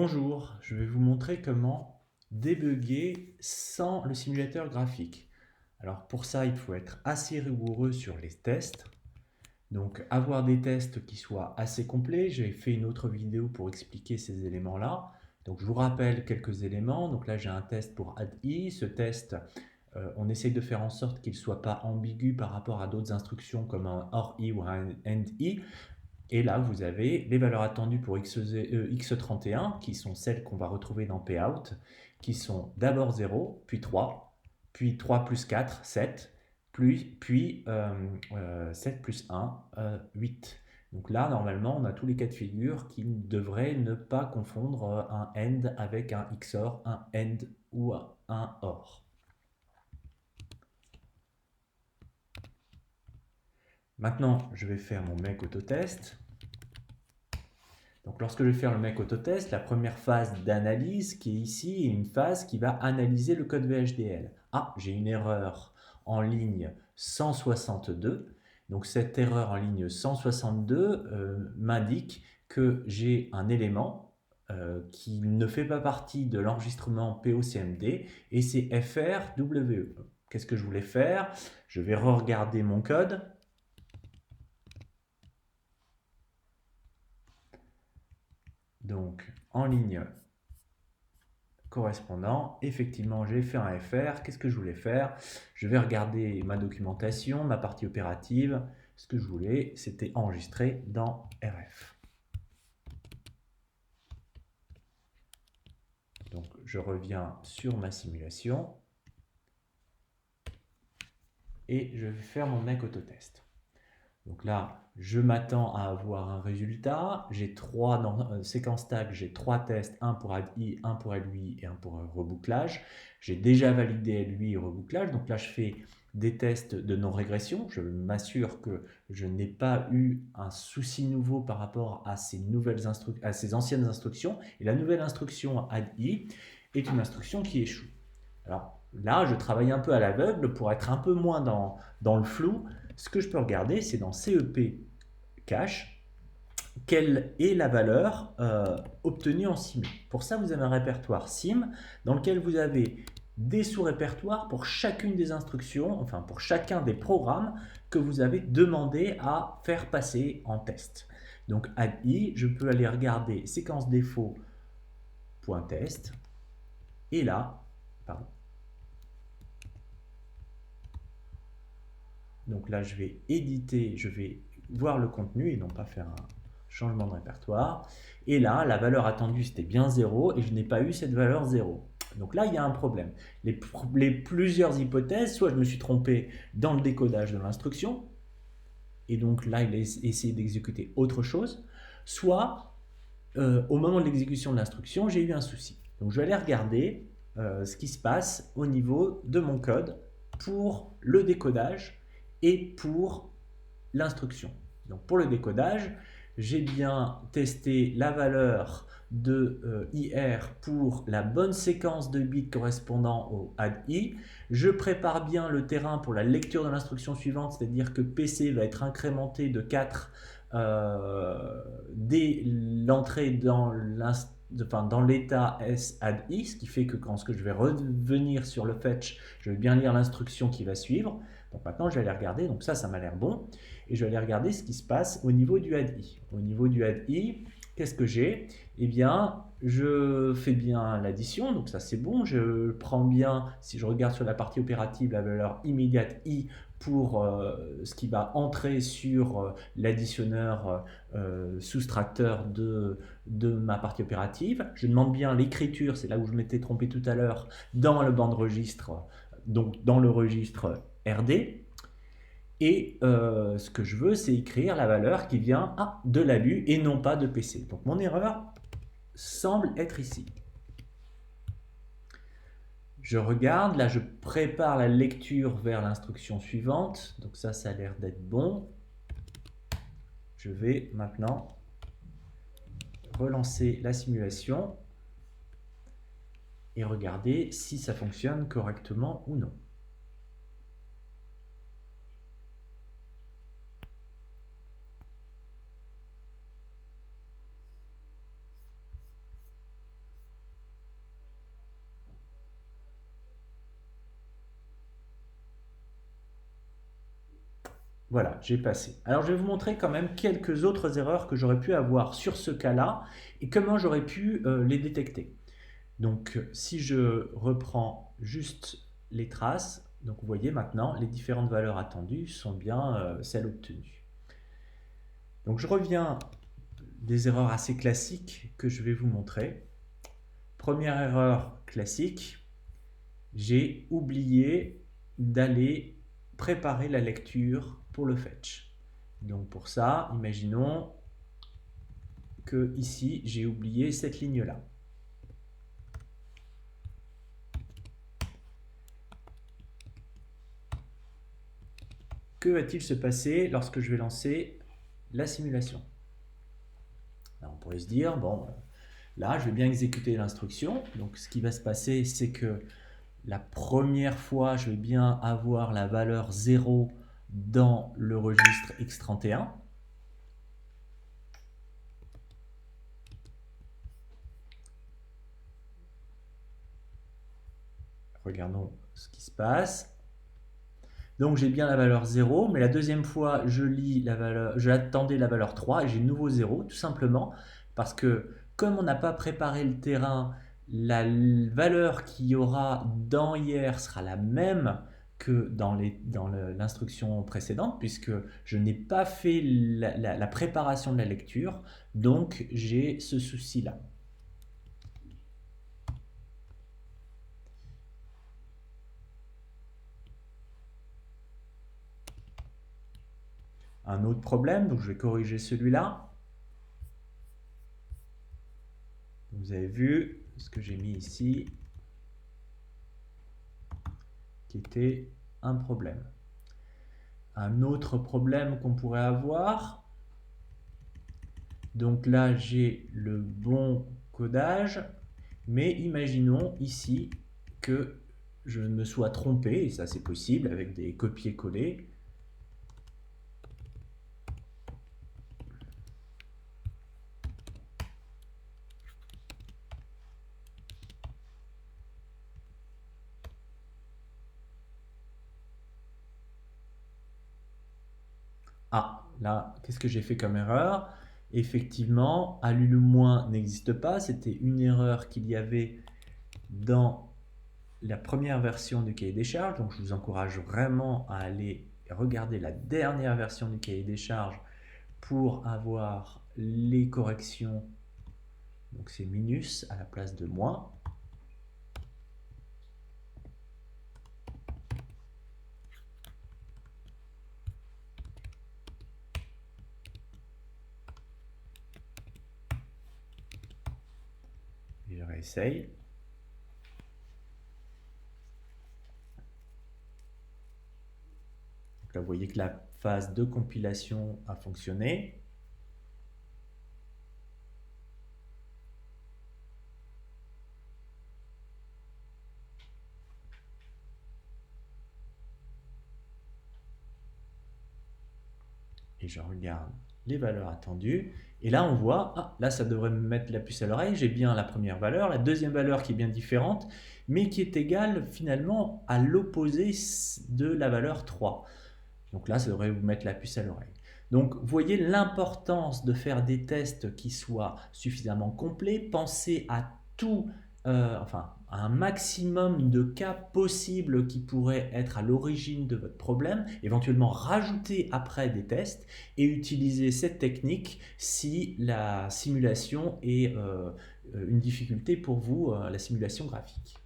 Bonjour, je vais vous montrer comment débugger sans le simulateur graphique. Alors pour ça, il faut être assez rigoureux sur les tests. Donc avoir des tests qui soient assez complets. J'ai fait une autre vidéo pour expliquer ces éléments-là. Donc je vous rappelle quelques éléments. Donc là j'ai un test pour add-i. Ce test, on essaye de faire en sorte qu'il ne soit pas ambigu par rapport à d'autres instructions comme un or-i ou un and-i. Et là, vous avez les valeurs attendues pour x31, qui sont celles qu'on va retrouver dans payout, qui sont d'abord 0, puis 3 plus 4, 7, puis 7 plus 1, 8. Donc là, normalement, on a tous les cas de figure qui devraient ne pas confondre un AND avec un XOR, un AND ou un OR. Maintenant, je vais faire mon make autotest. Donc lorsque je vais faire le make autotest, la première phase d'analyse qui est ici est une phase qui va analyser le code VHDL. Ah, j'ai une erreur en ligne 162. Donc cette erreur en ligne 162 m'indique que j'ai un élément qui ne fait pas partie de l'enregistrement POCMD et c'est FRWE. Qu'est-ce que je voulais faire? Je vais re-regarder mon code. Donc en ligne correspondant, effectivement j'ai fait un FR. Qu'est-ce que je voulais faire? Je vais regarder ma documentation, ma partie opérative. Ce que je voulais, c'était enregistrer dans RF. Donc je reviens sur ma simulation et je vais faire mon make autotest. Donc là, je m'attends à avoir un résultat. J'ai trois séquences tag, j'ai trois tests, un pour add-i, un pour LUI et un pour rebouclage. J'ai déjà validé LUI et rebouclage. Donc là, je fais des tests de non-régression. Je m'assure que je n'ai pas eu un souci nouveau par rapport à ces anciennes instructions. Et la nouvelle instruction add-i est une instruction qui échoue. Alors là, je travaille un peu à l'aveugle pour être un peu moins dans le flou. Ce que je peux regarder, c'est dans CEP cache, quelle est la valeur obtenue en sim. Pour ça, vous avez un répertoire sim dans lequel vous avez des sous-répertoires pour chacune des instructions, enfin pour chacun des programmes que vous avez demandé à faire passer en test. Donc add-i, je peux aller regarder séquence défaut.test et là, pardon, donc là, je vais éditer, je vais voir le contenu et non pas faire un changement de répertoire. Et là, la valeur attendue, c'était bien 0 et je n'ai pas eu cette valeur 0. Donc là, il y a un problème. Les plusieurs hypothèses, soit je me suis trompé dans le décodage de l'instruction, et donc là, il a essayé d'exécuter autre chose, soit au moment de l'exécution de l'instruction, j'ai eu un souci. Donc je vais aller regarder ce qui se passe au niveau de mon code pour le décodage et pour l'instruction. Donc pour le décodage, j'ai bien testé la valeur de IR pour la bonne séquence de bits correspondant au add-i. Je prépare bien le terrain pour la lecture de l'instruction suivante, c'est-à-dire que PC va être incrémenté de 4 dès l'entrée dans l'état S add i, ce qui fait que quand je vais revenir sur le fetch, je vais bien lire l'instruction qui va suivre. Donc maintenant, je vais aller regarder. Donc ça m'a l'air bon. Et je vais aller regarder ce qui se passe au niveau du add-i. Au niveau du add-i, qu'est-ce que j'ai? Eh bien, je fais bien l'addition, donc ça c'est bon. Je prends bien, si je regarde sur la partie opérative, la valeur immédiate i pour ce qui va entrer sur l'additionneur soustracteur de ma partie opérative. Je demande bien l'écriture, c'est là où je m'étais trompé tout à l'heure, dans le banc de registre, donc dans le registre RD. Et ce que je veux, c'est écrire la valeur qui vient de l'ALU et non pas de PC. Donc mon erreur semble être ici. Je regarde, là je prépare la lecture vers l'instruction suivante. Donc ça a l'air d'être bon. Je vais maintenant relancer la simulation et regarder si ça fonctionne correctement ou non. Voilà, j'ai passé. Alors je vais vous montrer quand même quelques autres erreurs que j'aurais pu avoir sur ce cas-là et comment j'aurais pu les détecter. Donc si je reprends juste les traces, donc vous voyez maintenant les différentes valeurs attendues sont bien celles obtenues. Donc je reviens des erreurs assez classiques que je vais vous montrer. Première erreur classique, j'ai oublié d'aller préparer la lecture pour le fetch. Donc pour ça, imaginons que ici j'ai oublié cette ligne-là. Que va-t-il se passer lorsque je vais lancer la simulation? Alors, on pourrait se dire, bon, là je vais bien exécuter l'instruction, donc ce qui va se passer c'est que la première fois je vais bien avoir la valeur 0 dans le registre X31. Regardons ce qui se passe. Donc j'ai bien la valeur 0, mais la deuxième fois, j'attendais la valeur 3 et j'ai de nouveau 0, tout simplement parce que comme on n'a pas préparé le terrain, la valeur qu'il y aura dans hier sera la même que dans l'instruction précédente, puisque je n'ai pas fait la préparation de la lecture, donc j'ai ce souci-là. Un autre problème, donc je vais corriger celui-là. Vous avez vu ce que j'ai mis ici, qui était un problème. Un autre problème qu'on pourrait avoir, donc là j'ai le bon codage, mais imaginons ici que je me sois trompé, et ça c'est possible avec des copier-coller. Ah, là, qu'est-ce que j'ai fait comme erreur? Effectivement, ALU- n'existe pas, c'était une erreur qu'il y avait dans la première version du cahier des charges, donc je vous encourage vraiment à aller regarder la dernière version du cahier des charges pour avoir les corrections. Donc c'est minus à la place de moins. Et je réessaye. Là, vous voyez que la phase de compilation a fonctionné. Et je regarde les valeurs attendues. Et là, on voit, ah, là, ça devrait me mettre la puce à l'oreille. J'ai bien la première valeur, la deuxième valeur qui est bien différente, mais qui est égale finalement à l'opposé de la valeur 3. Donc là, ça devrait vous mettre la puce à l'oreille. Donc, vous voyez l'importance de faire des tests qui soient suffisamment complets. Pensez à tout, enfin, à un maximum de cas possibles qui pourraient être à l'origine de votre problème, éventuellement rajouter après des tests et utiliser cette technique si la simulation est une difficulté pour vous, la simulation graphique.